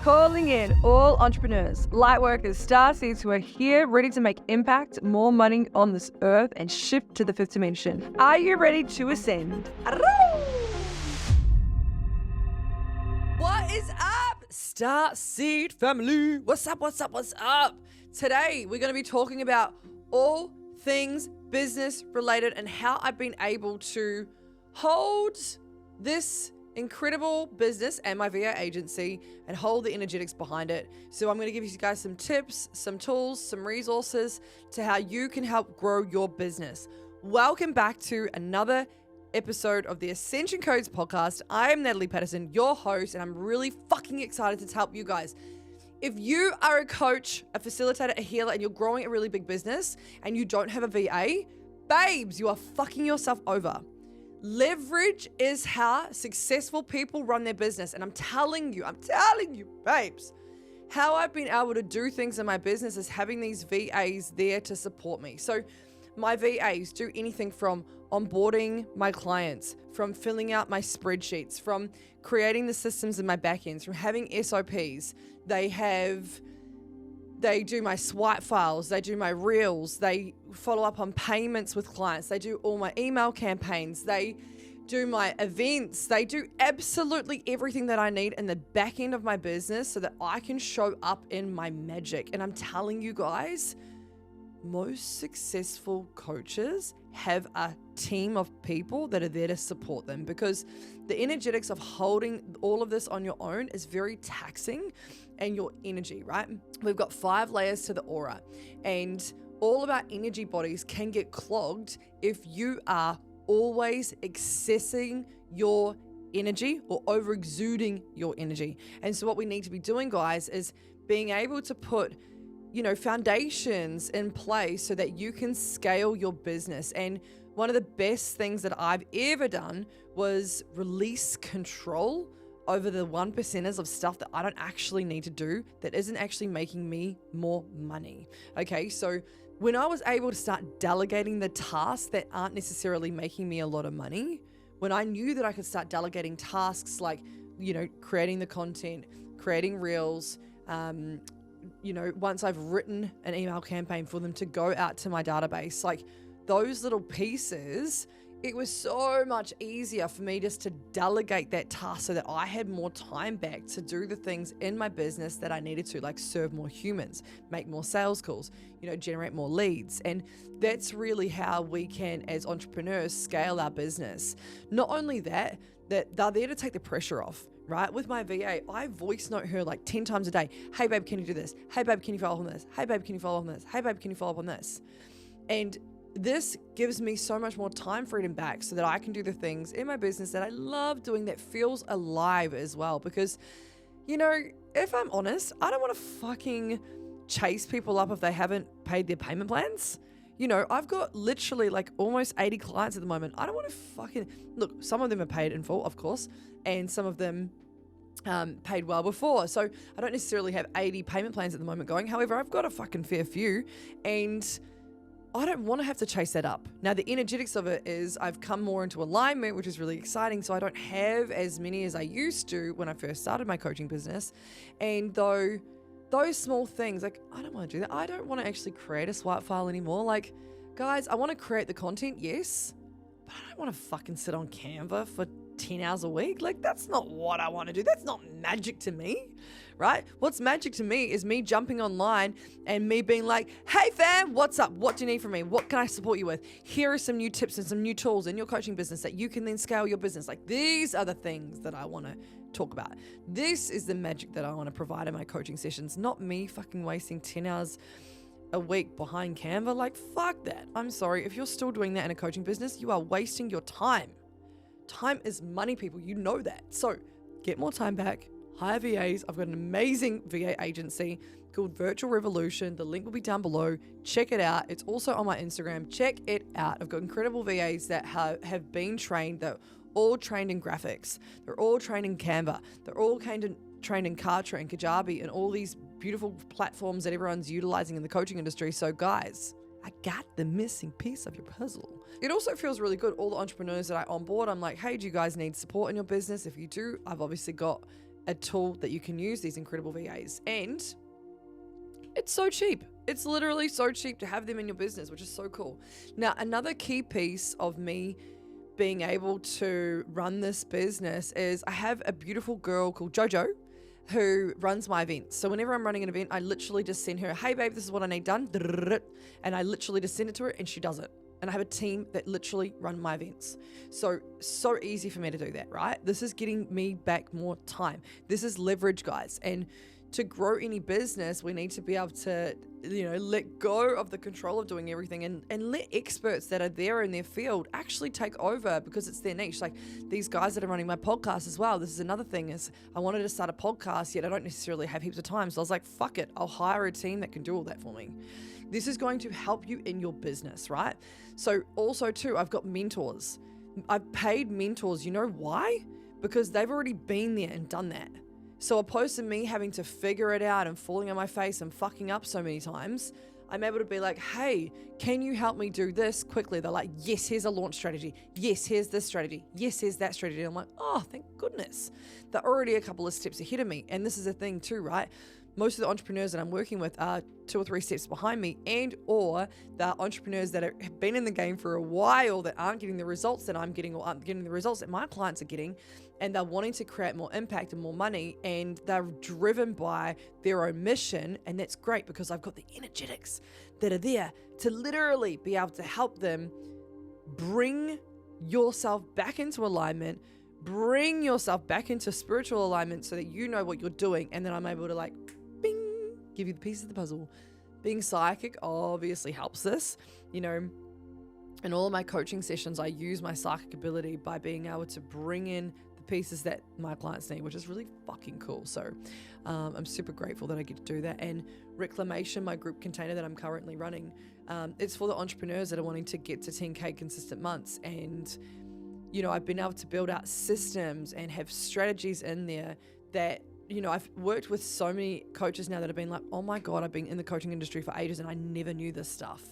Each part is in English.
calling in all entrepreneurs, light workers, star seeds who are here ready to make impact, more money on this earth, and shift to the fifth dimension. Are you ready to ascend? What is up, Star Seed family? What's up? Today, we're going to be talking about all things business related and how I've been able to hold this incredible business and my VA agency and hold the energetics behind it. So I'm going to give you guys some tips, some tools, some resources to how you can help grow your business. Welcome back to another episode of the Ascension Codes podcast. I am Natalie Paterson, your host, and I'm really fucking excited to help you guys. If you are a coach, a facilitator, a healer, and you're growing a really big business and you don't have a VA, babes, you are fucking yourself over. Leverage is how successful people run their business. And I'm telling you, babes, how I've been able to do things in my business is having these VAs there to support me. So my VAs do anything from onboarding my clients, from filling out my spreadsheets, from creating the systems in my backends, from having SOPs. They do my swipe files, they do my reels, they follow up on payments with clients, they do all my email campaigns, they do my events, they do absolutely everything that I need in the back end of my business so that I can show up in my magic. And I'm telling you guys, most successful coaches have a team of people that are there to support them, because the energetics of holding all of this on your own is very taxing, and your energy, right? We've got 5 layers to the aura, and all of our energy bodies can get clogged if you are always accessing your energy or over exuding your energy. And so what we need to be doing, guys, is being able to put foundations in place so that you can scale your business. And one of the best things that I've ever done was release control over the 1%ers of stuff that I don't actually need to do, that isn't actually making me more money. Okay, so when I was able to start delegating the tasks that aren't necessarily making me a lot of money, when I knew that I could start delegating tasks like, creating the content, creating reels, once I've written an email campaign for them to go out to my database, like those little pieces, it was so much easier for me just to delegate that task so that I had more time back to do the things in my business that I needed to, like serve more humans, make more sales calls, generate more leads. And that's really how we can, as entrepreneurs, scale our business. Not only that they're there to take the pressure off. Right? With my VA, I voice note her like 10 times a day. Hey, babe, can you do this? Hey, babe, can you follow up on this? Hey, babe, can you follow up on this? Hey, babe, can you follow up on this? And this gives me so much more time freedom back so that I can do the things in my business that I love doing, that feels alive as well. Because, if I'm honest, I don't want to fucking chase people up if they haven't paid their payment plans. I've got literally like almost 80 clients at the moment. I don't want to fucking... Look, some of them are paid in full, of course, and some of them paid well before. So I don't necessarily have 80 payment plans at the moment going. However, I've got a fucking fair few, and I don't want to have to chase that up. Now, the energetics of it is I've come more into alignment, which is really exciting. So I don't have as many as I used to when I first started my coaching business. And those small things, like, I don't want to do that. I don't want to actually create a swipe file anymore. Like, guys, I want to create the content, yes, but I don't want to fucking sit on Canva for 10 hours a week. Like, that's not what I want to do. That's not magic to me, right? What's magic to me is me jumping online and me being like, hey fam, what's up? What do you need from me? What can I support you with? Here are some new tips and some new tools in your coaching business that you can then scale your business. Like, these are the things that I want to talk about. This is the magic that I want to provide in my coaching sessions, not me fucking wasting 10 hours a week behind Canva. Like, fuck that. I'm sorry. If you're still doing that in a coaching business, you are wasting your time. Time is money, people. You know that. So get more time back. Hire VAs. I've got an amazing VA agency called Virtual Revolution. The link will be down below. Check it out. It's also on my Instagram. Check it out. I've got incredible VAs that have been trained, that all trained in graphics. They're all trained in Canva. They're all trained in Kartra and Kajabi and all these beautiful platforms that everyone's utilizing in the coaching industry. So guys, I got the missing piece of your puzzle. It also feels really good. All the entrepreneurs that I onboard, I'm like, hey, do you guys need support in your business? If you do, I've obviously got a tool that you can use, these incredible VAs. And it's so cheap. It's literally so cheap to have them in your business, which is so cool. Now, another key piece of me being able to run this business is I have a beautiful girl called Jojo who runs my events. So whenever I'm running an event, I literally just send her, hey babe, this is what I need done. And I literally just send it to her and she does it. And I have a team that literally run my events. So easy for me to do that, right? This is getting me back more time. This is leverage, guys. And to grow any business, we need to be able to, let go of the control of doing everything and let experts that are there in their field actually take over because it's their niche. Like these guys that are running my podcast as well. This is another thing is I wanted to start a podcast, yet I don't necessarily have heaps of time. So I was like, fuck it. I'll hire a team that can do all that for me. This is going to help you in your business, right? So also too, I've got mentors. I've paid mentors. You know why? Because they've already been there and done that. So opposed to me having to figure it out and falling on my face and fucking up so many times, I'm able to be like, hey, can you help me do this quickly? They're like, yes, here's a launch strategy. Yes, here's this strategy. Yes, here's that strategy. And I'm like, oh, thank goodness. They're already a couple of steps ahead of me. And this is a thing too, right? Most of the entrepreneurs that I'm working with are 2 or 3 steps behind me, and or they're entrepreneurs that have been in the game for a while that aren't getting the results that I'm getting or aren't getting the results that my clients are getting, and they're wanting to create more impact and more money, and they're driven by their own mission. And that's great because I've got the energetics that are there to literally be able to help them bring yourself back into alignment, bring yourself back into spiritual alignment so that you know what you're doing. And then I'm able to like, bing, give you the pieces of the puzzle. Being psychic obviously helps this, in all of my coaching sessions, I use my psychic ability by being able to bring in the pieces that my clients need, which is really fucking cool. So I'm super grateful that I get to do that. And Reclamation, my group container that I'm currently running, it's for the entrepreneurs that are wanting to get to 10K consistent months. And I've been able to build out systems and have strategies in there that, I've worked with so many coaches now that have been like, oh my God, I've been in the coaching industry for ages and I never knew this stuff.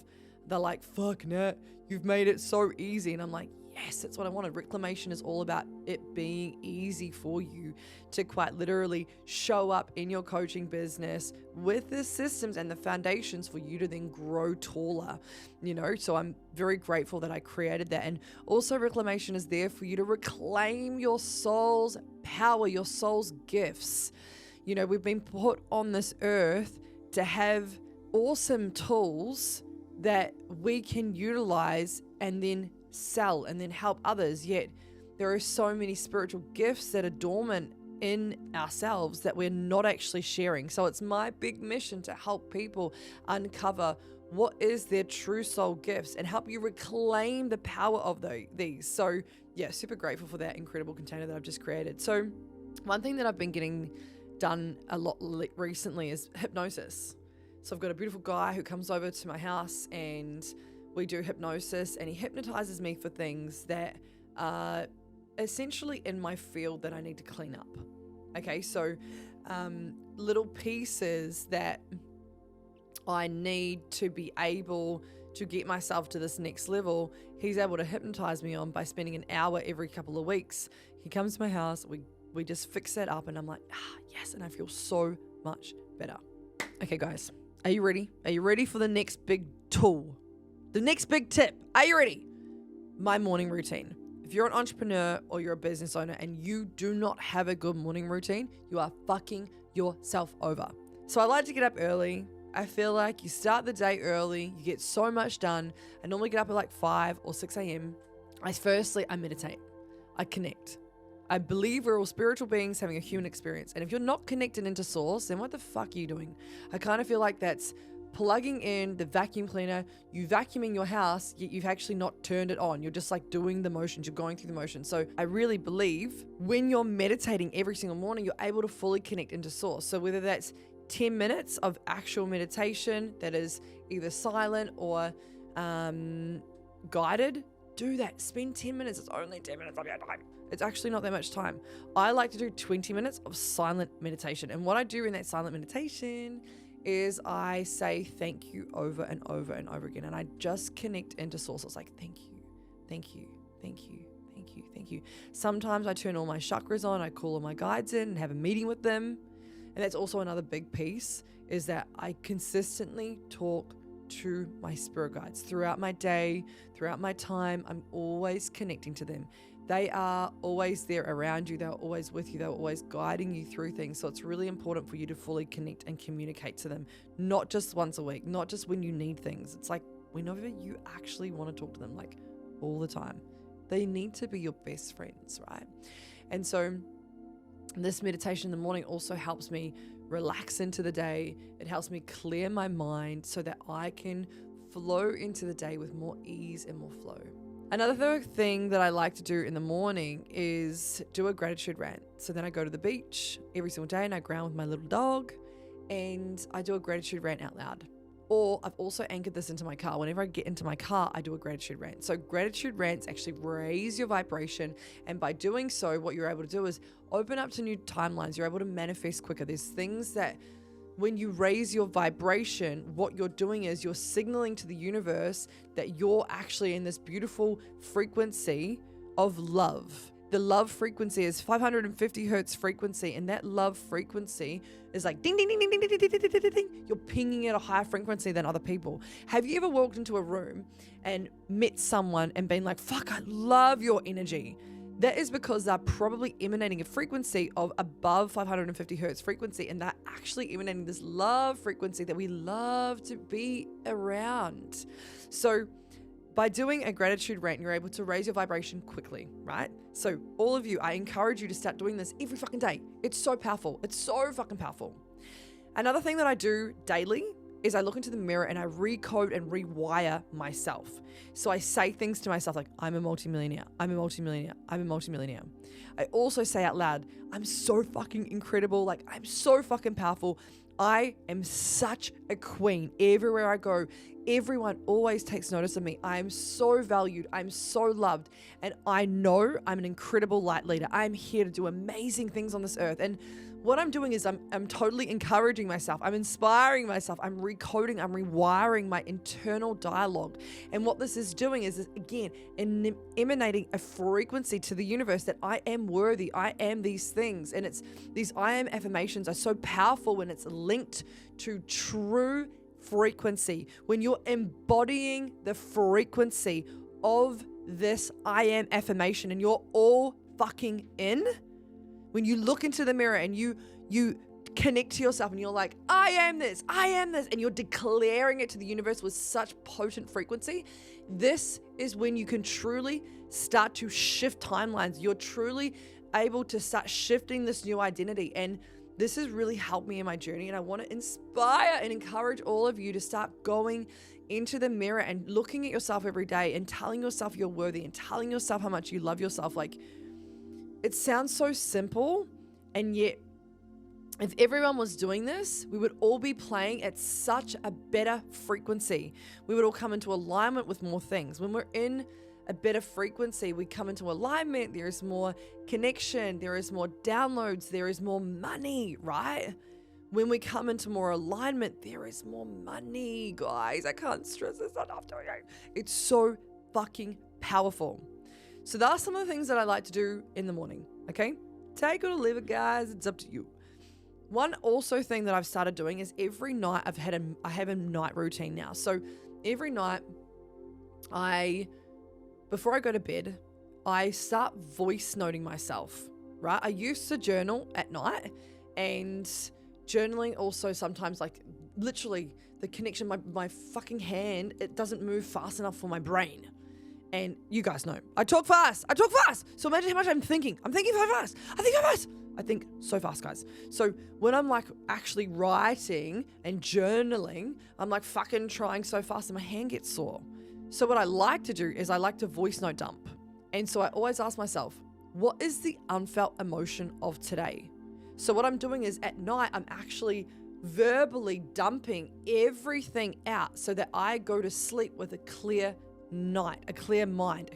They're like, fuck Nat, you've made it so easy. And I'm like, yes, that's what I wanted. Reclamation is all about it being easy for you to quite literally show up in your coaching business with the systems and the foundations for you to then grow taller, So I'm very grateful that I created that. And also Reclamation is there for you to reclaim your soul's power, your soul's gifts. We've been put on this earth to have awesome tools that we can utilize and then sell and then help others. Yet there are so many spiritual gifts that are dormant in ourselves that we're not actually sharing. So it's my big mission to help people uncover what is their true soul gifts and help you reclaim the power of these. So yeah, super grateful for that incredible container that I've just created. So one thing that I've been getting done a lot recently is hypnosis. So I've got a beautiful guy who comes over to my house and we do hypnosis, and he hypnotizes me for things that are essentially in my field that I need to clean up. Okay, so little pieces that I need to be able to get myself to this next level, he's able to hypnotize me on by spending an hour every couple of weeks. He comes to my house, we just fix that up, and I'm like, yes, and I feel so much better. Okay, guys. Are you ready? Are you ready for the next big tool? The next big tip. Are you ready? My morning routine. If you're an entrepreneur or you're a business owner and you do not have a good morning routine, you are fucking yourself over. So I like to get up early. I feel like you start the day early. You get so much done. I normally get up at like 5 or 6 a.m. I meditate. I connect. I believe we're all spiritual beings having a human experience. And if you're not connected into source, then what the fuck are you doing? I kind of feel like that's plugging in the vacuum cleaner, you vacuuming your house, yet you've actually not turned it on. You're just like doing the motions, you're going through the motions. So I really believe when you're meditating every single morning, you're able to fully connect into source. So whether that's 10 minutes of actual meditation that is either silent or guided, do that. Spend 10 minutes. It's only 10 minutes of your time. It's actually not that much time. I like to do 20 minutes of silent meditation. And what I do in that silent meditation is I say thank you over and over and over again. And I just connect into source. It's like, thank you, thank you, thank you, thank thank you, thank you. Sometimes I turn all my chakras on, I call all my guides in and have a meeting with them. And that's also another big piece, is that I consistently talk to my spirit guides throughout my day, throughout my time. I'm always connecting to them. They are always there around you. They're always with you. They're always guiding you through things. So it's really important for you to fully connect and communicate to them, not just once a week, not just when you need things. It's like whenever you actually want to talk to them, like all the time. They need to be your best friends, right? And so this meditation in the morning also helps me relax into the day. It helps me clear my mind so that I can flow into the day with more ease and more flow. Another thing that I like to do in the morning is do a gratitude rant. So then I go to the beach every single day and I ground with my little dog and I do a gratitude rant out loud. Or I've also anchored this into my car. Whenever I get into my car, I do a gratitude rant. So gratitude rants actually raise your vibration. And by doing so, what you're able to do is open up to new timelines. You're able to manifest quicker. There's things that when you raise your vibration, what you're doing is you're signaling to the universe that you're actually in this beautiful frequency of love. The love frequency is 550 hertz frequency, and that love frequency is like ding, ding, ding, ding, ding, ding, ding, ding, ding, ding, ding. You're pinging at a higher frequency than other people. Have you ever walked into a room and met someone and been like, fuck, I love your energy? That is because they're probably emanating a frequency of above 550 hertz frequency, and they're actually emanating this love frequency that we love to be around. So by doing a gratitude rant, you're able to raise your vibration quickly, right? So all of you, I encourage you to start doing this every fucking day. It's so powerful. It's so fucking powerful. Another thing that I do daily is I look into the mirror and I recode and rewire myself. So I say things to myself like, I'm a multimillionaire, I'm a multimillionaire, I'm a multimillionaire. I also say out loud, I'm so fucking incredible, like I'm so fucking powerful. I am such a queen. Everywhere I go, everyone always takes notice of me. I am so valued. I'm so loved. And I know I'm an incredible light leader. I'm here to do amazing things on this earth. And what I'm doing is I'm totally encouraging myself. I'm inspiring myself. I'm recoding, I'm rewiring my internal dialogue. And what this is doing is again, emanating a frequency to the universe that I am worthy. I am these things. And it's these I am affirmations are so powerful when it's linked to true frequency. When you're embodying the frequency of this I am affirmation and you're all fucking in. When you look into the mirror and you connect to yourself and you're like, I am this, and you're declaring it to the universe with such potent frequency, this is when you can truly start to shift timelines. You're truly able to start shifting this new identity. And this has really helped me in my journey. And I want to inspire and encourage all of you to start going into the mirror and looking at yourself every day and telling yourself you're worthy and telling yourself how much you love yourself. Like, it sounds so simple, and yet if everyone was doing this, we would all be playing at such a better frequency. We would all come into alignment with more things. When we're in a better frequency, we come into alignment, there is more connection, there is more downloads, there is more money, right? When we come into more alignment, there is more money, guys. I can't stress this enough to you. It's so fucking powerful. So that's some of the things that I like to do in the morning, okay? Take it or leave it, guys. It's up to you. One also thing that I've started doing is every night I have a night routine now. So every night before I go to bed, I start voice noting myself, right? I used to journal at night, and journaling also sometimes, like literally the connection, my fucking hand, it doesn't move fast enough for my brain. And you guys know, I talk fast. So imagine how much I'm thinking. I'm thinking so fast. I think so fast, guys. So when I'm like actually writing and journaling, I'm like fucking trying so fast and my hand gets sore. So what I like to do is I like to voice note dump. And so I always ask myself, what is the unfelt emotion of today? So what I'm doing is at night, I'm actually verbally dumping everything out so that I go to sleep with a clear mind. A clear mind.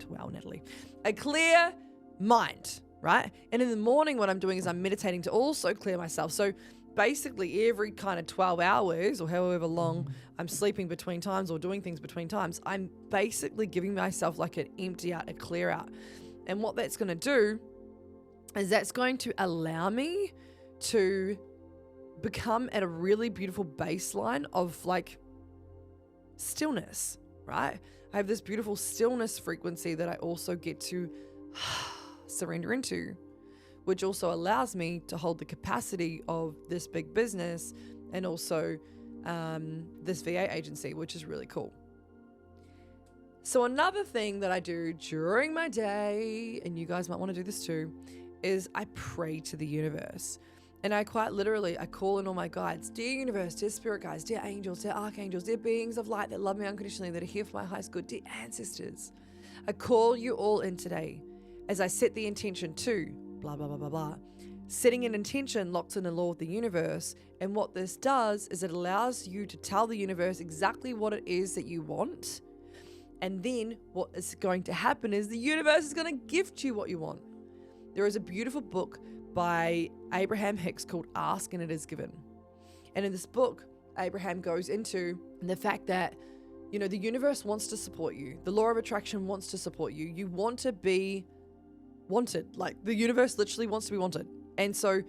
Wow, Natalie. A clear mind, right? And in the morning, what I'm doing is I'm meditating to also clear myself. So basically every kind of 12 hours or however long I'm sleeping between times or doing things between times, I'm basically giving myself like an empty out, a clear out. And what that's going to do is that's going to allow me to become at a really beautiful baseline of like stillness, right? I have this beautiful stillness frequency that I also get to surrender into, which also allows me to hold the capacity of this big business and also this VA agency, which is really cool. So another thing that I do during my day, and you guys might want to do this too, is I pray to the universe. And I quite literally, I call in all my guides, dear universe, dear spirit guides, dear angels, dear archangels, dear beings of light that love me unconditionally, that are here for my highest good, dear ancestors. I call you all in today as I set the intention to blah, blah, blah, blah, blah. Setting an intention locks in the law of the universe. And what this does is it allows you to tell the universe exactly what it is that you want. And then what is going to happen is the universe is going to gift you what you want. There is a beautiful book by Abraham Hicks called Ask and It Is Given. And in this book, Abraham goes into the fact that, you know, the universe wants to support you. The law of attraction wants to support you. You want to be wanted. Like the universe literally wants to be wanted. And so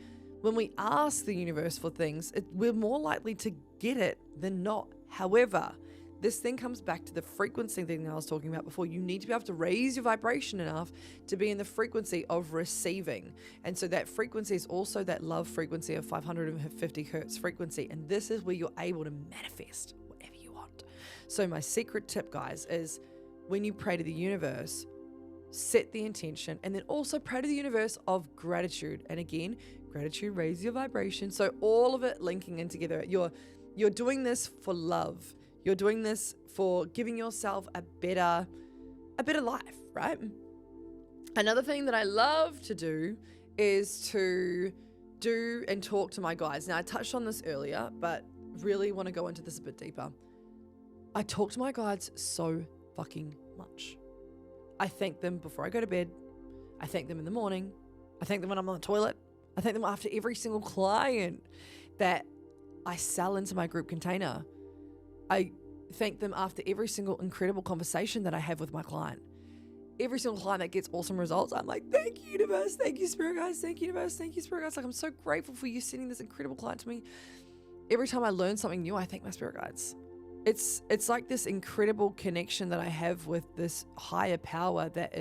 when we ask the universe for things, we're more likely to get it than not. However, this thing comes back to the frequency thing that I was talking about before. You need to be able to raise your vibration enough to be in the frequency of receiving. And so that frequency is also that love frequency of 550 hertz frequency. And this is where you're able to manifest whatever you want. So my secret tip, guys, is when you pray to the universe, set the intention and then also pray to the universe of gratitude. And again, gratitude raises your vibration. So all of it linking in together. You're doing this for love. You're doing this for giving yourself a better life, right? Another thing that I love to do is to do and talk to my guides. Now, I touched on this earlier, but really want to go into this a bit deeper. I talk to my guides so fucking much. I thank them before I go to bed. I thank them in the morning. I thank them when I'm on the toilet. I thank them after every single client that I sell into my group container. I thank them after every single incredible conversation that I have with my client. Every single client that gets awesome results, I'm like, thank you, universe. Thank you, spirit guides. Thank you, universe. Thank you, spirit guides. Like, I'm so grateful for you sending this incredible client to me. Every time I learn something new, I thank my spirit guides. It's like this incredible connection that I have with this higher power that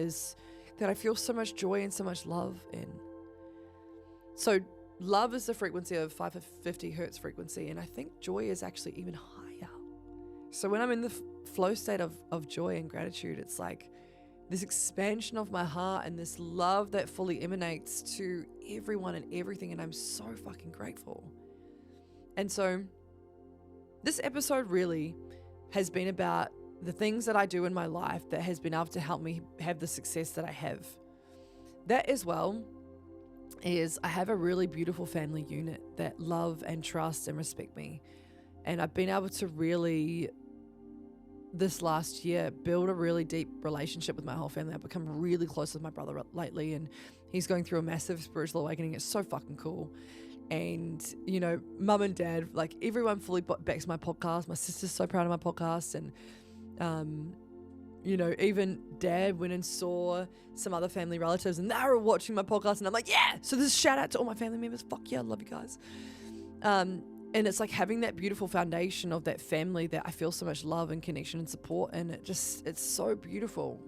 I feel so much joy and so much love in. So love is the frequency of 550 hertz frequency. And I think joy is actually even higher. So when I'm in the flow state of joy and gratitude, it's like this expansion of my heart and this love that fully emanates to everyone and everything. And I'm so fucking grateful. And so this episode really has been about the things that I do in my life that has been able to help me have the success that I have. That as well is I have a really beautiful family unit that love and trust and respect me. And I've been able to really, this last year, build a really deep relationship with my whole family. I've become really close with my brother lately, and he's going through a massive spiritual awakening. It's so fucking cool. And, you know, mum and dad, like everyone fully backs my podcast. My sister's so proud of my podcast. And, you know, even dad went and saw some other family relatives and they were watching my podcast. And I'm like, yeah. So this is a shout out to all my family members. Fuck yeah, I love you guys. And it's like having that beautiful foundation of that family that I feel so much love and connection and support. And it's so beautiful.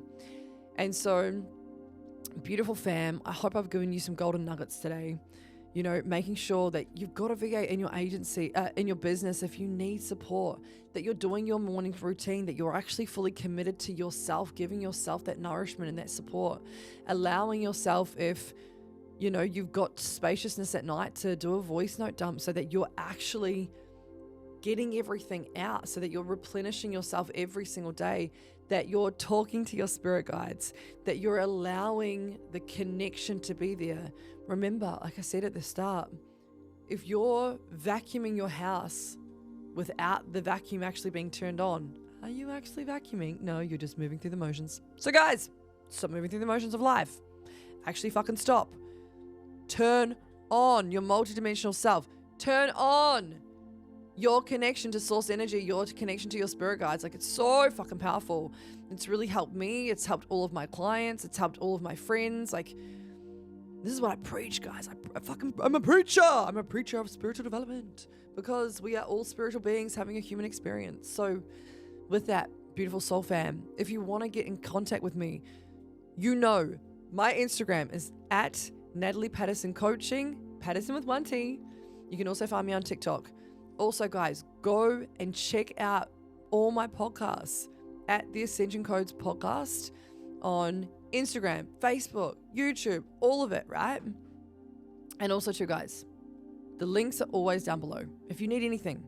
And so, beautiful fam, I hope I've given you some golden nuggets today. You know, making sure that you've got a VA in your agency, in your business, if you need support, that you're doing your morning routine, that you're actually fully committed to yourself, giving yourself that nourishment and that support, allowing yourself, if, you know, you've got spaciousness at night, to do a voice note dump so that you're actually getting everything out, so that you're replenishing yourself every single day, that you're talking to your spirit guides, that you're allowing the connection to be there. Remember, like I said at the start, if you're vacuuming your house without the vacuum actually being turned on, are you actually vacuuming? No, you're just moving through the motions. So guys, stop moving through the motions of life. Actually fucking stop. Turn on your multidimensional self. Turn on your connection to source energy, your connection to your spirit guides. Like, it's so fucking powerful. It's really helped me. It's helped all of my clients. It's helped all of my friends. Like, this is what I preach, guys. I'm a preacher. I'm a preacher of spiritual development, because we are all spiritual beings having a human experience. So with that, beautiful soul fam, if you want to get in contact with me, you know my Instagram is at Natalie Paterson Coaching, Paterson with 1 T. You can also find me on TikTok. Also, guys, go and check out all my podcasts at the Ascension Codes podcast on Instagram, Facebook, YouTube, all of it, right? And also too, guys, the links are always down below. If you need anything,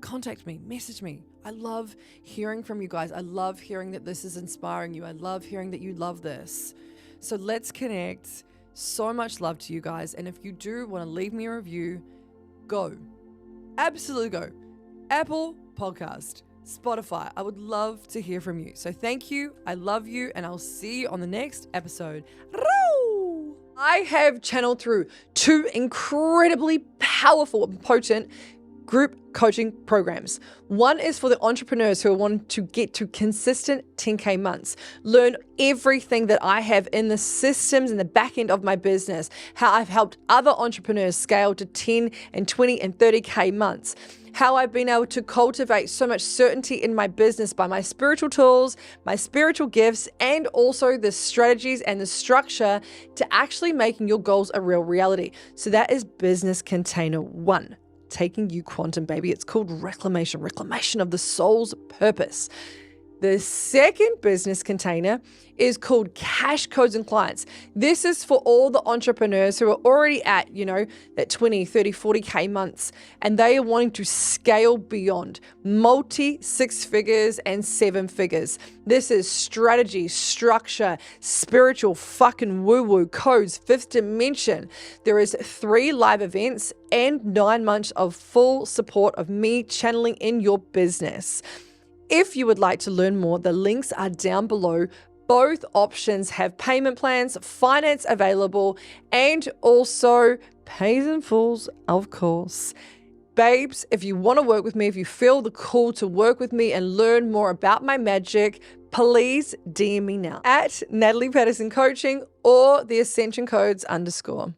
contact me, message me. I love hearing from you guys. I love hearing that this is inspiring you. I love hearing that you love this. So let's connect. So much love to you guys. And if you do want to leave me a review, go. Absolutely go. Apple Podcast, Spotify. I would love to hear from you. So thank you. I love you. And I'll see you on the next episode. I have channeled through 2 incredibly powerful and potent group coaching programs. One is for the entrepreneurs who want to get to consistent 10K months, learn everything that I have in the systems in the back end of my business, how I've helped other entrepreneurs scale to 10 and 20 and 30K months, how I've been able to cultivate so much certainty in my business by my spiritual tools, my spiritual gifts, and also the strategies and the structure to actually making your goals a real reality. So that is business container 1. Taking you quantum, baby. It's called reclamation of the soul's purpose. The second business container is called Cash Codes and Clients. This is for all the entrepreneurs who are already at, that 20, 30, 40K months, and they are wanting to scale beyond multi 6 figures and 7 figures. This is strategy, structure, spiritual fucking woo-woo codes, 5th dimension. There is 3 live events and 9 months of full support of me channeling in your business. If you would like to learn more, the links are down below. Both options have payment plans, finance available, and also pays in fulls, of course. Babes, if you want to work with me, if you feel the call to work with me and learn more about my magic, please DM me now at Natalie Paterson Coaching or the Ascension Codes _.